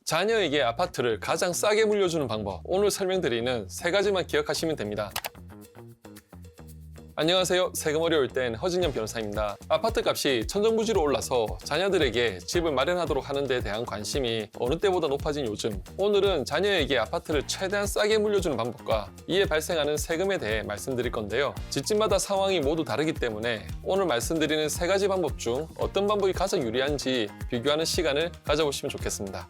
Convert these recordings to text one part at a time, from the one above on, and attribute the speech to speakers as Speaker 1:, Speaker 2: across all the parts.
Speaker 1: 자녀에게 아파트를 가장 싸게 물려주는 방법, 오늘 설명드리는 3가지만 기억하시면 됩니다. 안녕하세요. 세금 어려울 땐 허진영 변호사입니다. 아파트 값이 천정부지로 올라서 자녀들에게 집을 마련하도록 하는 데 대한 관심이 어느 때보다 높아진 요즘, 오늘은 자녀에게 아파트를 최대한 싸게 물려주는 방법과 이에 발생하는 세금에 대해 말씀드릴 건데요. 집집마다 상황이 모두 다르기 때문에 오늘 말씀드리는 3가지 방법 중 어떤 방법이 가장 유리한지 비교하는 시간을 가져보시면 좋겠습니다.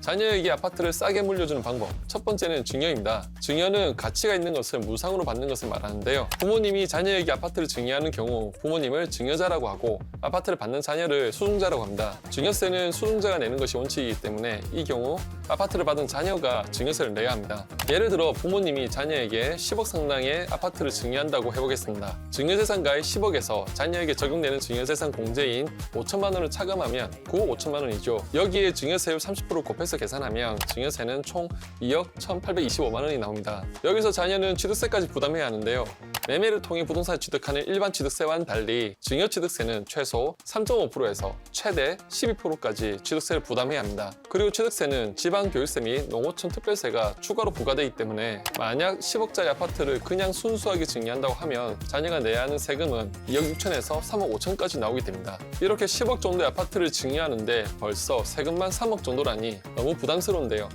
Speaker 1: 자녀에게 아파트를 싸게 물려주는 방법, 첫 번째는 증여입니다. 증여는 가치가 있는 것을 무상으로 받는 것을 말하는데요. 부모님이 자녀에게 아파트를 증여하는 경우 부모님을 증여자라고 하고, 아파트를 받는 자녀를 수증자라고 합니다. 증여세는 수증자가 내는 것이 원칙이기 때문에 이 경우 아파트를 받은 자녀가 증여세를 내야 합니다. 예를 들어 부모님이 자녀에게 10억 상당의 아파트를 증여한다고 해보겠습니다. 증여재산가의 10억에서 자녀에게 적용되는 증여재산 공제인 5천만 원을 차감하면 9억 5천만 원이죠. 여기에 증여세율 30% 곱해서 계산하면 증여세는 총 2억 1,825만 원이 나옵니다. 여기서 자녀는 취득세까지 부담해야 하는데요. 매매를 통해 부동산을 취득하는 일반 취득세와는 달리 증여취득세는 최소 3.5%에서 최대 12%까지 취득세를 부담해야 합니다. 그리고 취득세는 지방교육세 및 농어촌 특별세가 추가로 부과되기 때문에 만약 10억짜리 아파트를 그냥 순수하게 증여한다고 하면 자녀가 내야 하는 세금은 2억 6천에서 3억 5천까지 나오게 됩니다. 이렇게 10억 정도의 아파트를 증여하는데 벌써 세금만 3억 정도라니 너무 부담스러운데요.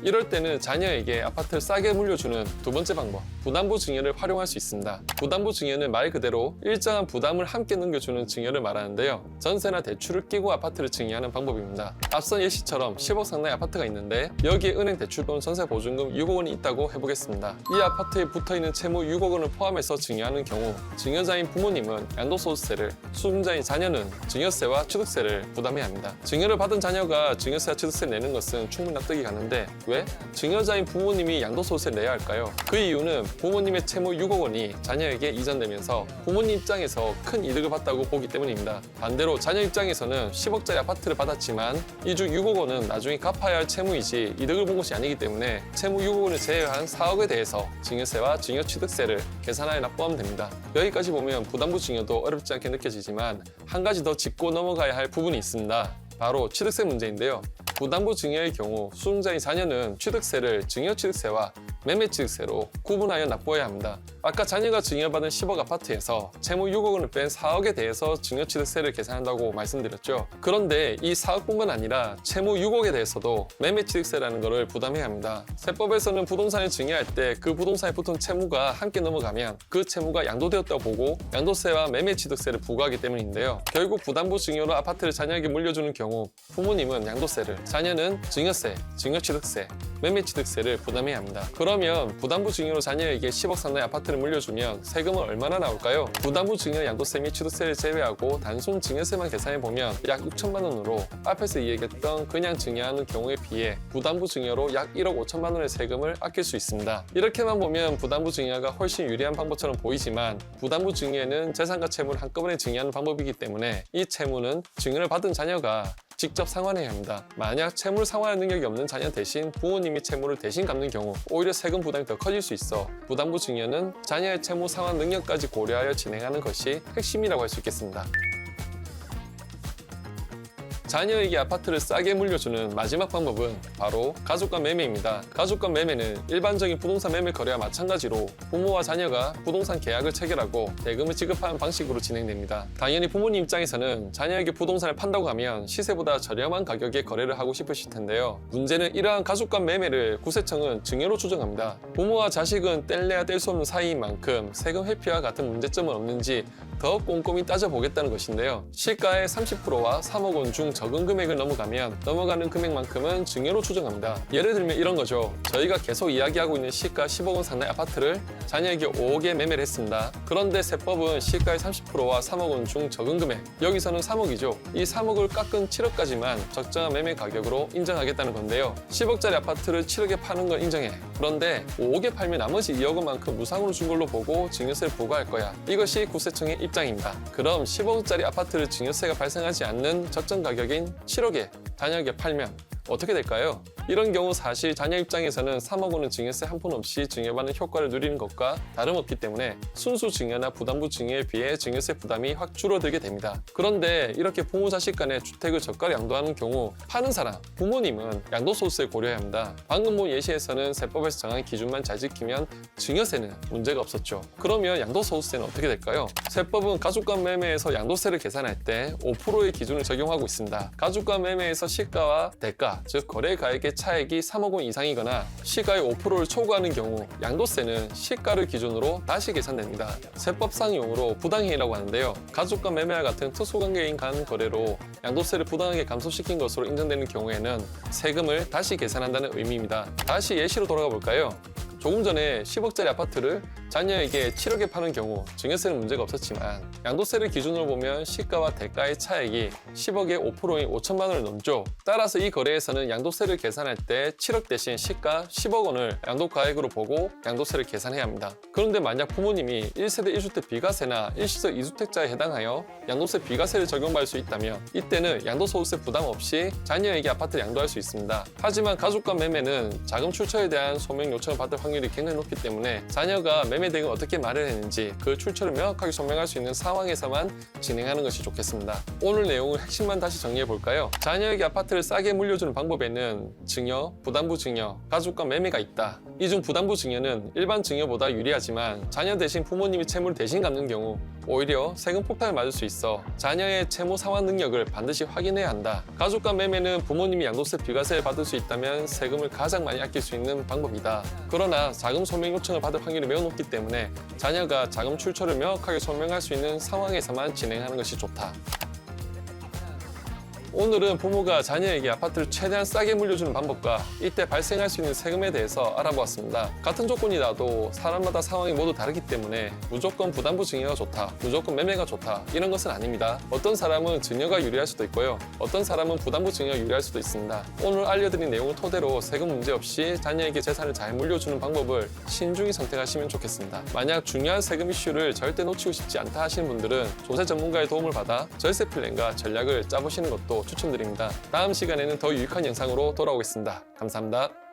Speaker 1: 이럴 때는 자녀에게 아파트를 싸게 물려주는 두 번째 방법, 부담부 증여를 활용할 수 있습니다. 부담부 증여는 말 그대로 일정한 부담을 함께 넘겨주는 증여를 말하는데요. 전세나 대출을 끼고 아파트를 증여하는 방법입니다. 앞선 예시처럼 10억 상당의 아파트가 있는데 여기에 은행 대출 또는 전세 보증금 6억 원이 있다고 해보겠습니다. 이 아파트에 붙어있는 채무 6억 원을 포함해서 증여하는 경우 증여자인 부모님은 양도소득세를, 수증자인 자녀는 증여세와 취득세를 부담해야 합니다. 증여를 받은 자녀가 증여세와 취득세를 내는 것은 충분히 납득이 가는데 왜 증여자인 부모님이 양도소득세를 내야 할까요? 그 이유는 부모님의 채무 6억 원이 자녀에게 이전되면서 부모님 입장에서 큰 이득을 봤다고 보기 때문입니다. 반대로 자녀 입장에서는 10억짜리 아파트를 받았지만 이 중 6억 원은 나중에 갚아야 할 채무이지 이득을 본 것이 아니기 때문에 채무 6억 원을 제외한 4억에 대해서 증여세와 증여취득세를 계산하여 납부하면 됩니다. 여기까지 보면 부담부 증여도 어렵지 않게 느껴지지만 한 가지 더 짚고 넘어가야 할 부분이 있습니다. 바로 취득세 문제인데요. 부담부 증여의 경우 수증자인 자녀는 취득세를 증여취득세와 매매취득세로 구분하여 납부해야 합니다. 아까 자녀가 증여받은 10억 아파트에서 채무 6억 원을 뺀 4억에 대해서 증여취득세를 계산한다고 말씀드렸죠. 그런데 이 4억뿐만 아니라 채무 6억에 대해서도 매매취득세라는 것을 부담해야 합니다. 세법에서는 부동산을 증여할 때 그 부동산에 붙은 채무가 함께 넘어가면 그 채무가 양도되었다고 보고 양도세와 매매취득세를 부과하기 때문인데요. 결국 부담부 증여로 아파트를 자녀에게 물려주는 경우 부모님은 양도세를, 자녀는 증여세, 증여취득세, 매매취득세를 부담해야 합니다. 그러면 부담부 증여로 자녀에게 10억 상당의 아파트를 물려주면 세금은 얼마나 나올까요? 부담부 증여 양도세 및 취득세를 제외하고 단순 증여세만 계산해보면 약 6천만 원으로 앞에서 얘기했던 그냥 증여하는 경우에 비해 부담부 증여로 약 1억 5천만 원의 세금을 아낄 수 있습니다. 이렇게만 보면 부담부 증여가 훨씬 유리한 방법처럼 보이지만 부담부 증여에는 재산과 채무를 한꺼번에 증여하는 방법이기 때문에 이 채무는 증여를 받은 자녀가 직접 상환해야 합니다. 만약 채무를 상환할 능력이 없는 자녀 대신 부모님이 채무를 대신 갚는 경우 오히려 세금 부담이 더 커질 수 있어 부담부 증여는 자녀의 채무 상환 능력까지 고려하여 진행하는 것이 핵심이라고 할 수 있겠습니다. 자녀에게 아파트를 싸게 물려주는 마지막 방법은 바로 가족간 매매입니다. 가족간 매매는 일반적인 부동산 매매 거래와 마찬가지로 부모와 자녀가 부동산 계약을 체결하고 대금을 지급하는 방식으로 진행됩니다. 당연히 부모님 입장에서는 자녀에게 부동산을 판다고 하면 시세보다 저렴한 가격에 거래를 하고 싶으실 텐데요. 문제는 이러한 가족간 매매를 구세청은 증여로 추정합니다. 부모와 자식은 뗄래야 뗄 수 없는 사이인 만큼 세금 회피와 같은 문제점은 없는지 더 꼼꼼히 따져보겠다는 것인데요. 시가의 30%와 3억 원 중 적은 금액을 넘어가는 금액만큼은 증여로 추정합니다. 예를 들면 이런 거죠. 저희가 계속 이야기하고 있는 시가 10억 원 상당의 아파트를 자녀에게 5억에 매매를 했습니다. 그런데 세법은 시가의 30%와 3억 원 중 적은 금액, 여기서는 3억이죠. 이 3억을 깎은 7억까지만 적정한 매매 가격으로 인정하겠다는 건데요. 10억짜리 아파트를 7억에 파는 건 인정해. 그런데 5억에 팔면 나머지 2억 원만큼 무상으로 준 걸로 보고 증여세를 부과할 거야. 이것이 구세청의 입장입니다. 그럼 10억짜리 아파트를 증여세가 발생하지 않는 적정 가격인 7억에 자녀에게 팔면 어떻게 될까요? 이런 경우 사실 자녀 입장에서는 3억 원은 증여세 한 푼 없이 증여받는 효과를 누리는 것과 다름없기 때문에 순수 증여나 부담부 증여에 비해 증여세 부담이 확 줄어들게 됩니다. 그런데 이렇게 부모 자식 간의 주택을 저가 양도하는 경우 파는 사람, 부모님은 양도소득세 고려해야 합니다. 방금 본 예시에서는 세법에서 정한 기준만 잘 지키면 증여세는 문제가 없었죠. 그러면 양도소득세는 어떻게 될까요? 세법은 가족간 매매에서 양도세를 계산할 때 5%의 기준을 적용하고 있습니다. 가족간 매매에서 시가와 대가, 즉 거래가액의 차액이 3억 원 이상이거나 시가의 5%를 초과하는 경우 양도세는 시가를 기준으로 다시 계산됩니다. 세법상 용어로 부당행위라고 하는데요. 가족간 매매와 같은 특수관계인 간 거래로 양도세를 부당하게 감소시킨 것으로 인정되는 경우에는 세금을 다시 계산한다는 의미입니다. 다시 예시로 돌아가 볼까요? 조금 전에 10억짜리 아파트를 자녀에게 7억에 파는 경우 증여세는 문제가 없었지만 양도세를 기준으로 보면 시가와 대가의 차액이 10억의 5%인 5천만 원을 넘죠. 따라서 이 거래에서는 양도세를 계산할 때 7억 대신 시가 10억 원을 양도가액으로 보고 양도세를 계산해야 합니다. 그런데 만약 부모님이 1세대 1주택 비과세나 일시적 2주택자에 해당하여 양도세 비과세를 적용받을 수 있다면 이때는 양도소득세 부담 없이 자녀에게 아파트를 양도할 수 있습니다. 하지만 가족간 매매는 자금 출처에 대한 소명 요청을 받을 확률이 굉장히 높기 때문에 자녀가 매매 대금을 어떻게 마련했는지 그 출처를 명확하게 소명할 수 있는 상황에서만 진행하는 것이 좋겠습니다. 오늘 내용을 핵심만 다시 정리해 볼까요? 자녀에게 아파트를 싸게 물려주는 방법에는 증여, 부담부 증여, 가족간 매매가 있다. 이 중 부담부 증여는 일반 증여보다 유리하지만 자녀 대신 부모님이 채무를 대신 갚는 경우 오히려 세금 폭탄을 맞을 수 있어 자녀의 채무 상환 능력을 반드시 확인해야 한다. 가족간 매매는 부모님이 양도세 비과세를 받을 수 있다면 세금을 가장 많이 아낄 수 있는 방법이다. 그러나 자금 소명 요청을 받을 확률이 매우 높기 때문에 자녀가 자금 출처를 명확하게 소명할 수 있는 상황에서만 진행하는 것이 좋다. 오늘은 부모가 자녀에게 아파트를 최대한 싸게 물려주는 방법과 이때 발생할 수 있는 세금에 대해서 알아보았습니다. 같은 조건이라도 사람마다 상황이 모두 다르기 때문에 무조건 부담부 증여가 좋다, 무조건 매매가 좋다 이런 것은 아닙니다. 어떤 사람은 증여가 유리할 수도 있고요. 어떤 사람은 부담부 증여가 유리할 수도 있습니다. 오늘 알려드린 내용을 토대로 세금 문제 없이 자녀에게 재산을 잘 물려주는 방법을 신중히 선택하시면 좋겠습니다. 만약 중요한 세금 이슈를 절대 놓치고 싶지 않다 하시는 분들은 조세 전문가의 도움을 받아 절세 플랜과 전략을 짜보시는 것도 추천드립니다. 다음 시간에는 더 유익한 영상으로 돌아오겠습니다. 감사합니다.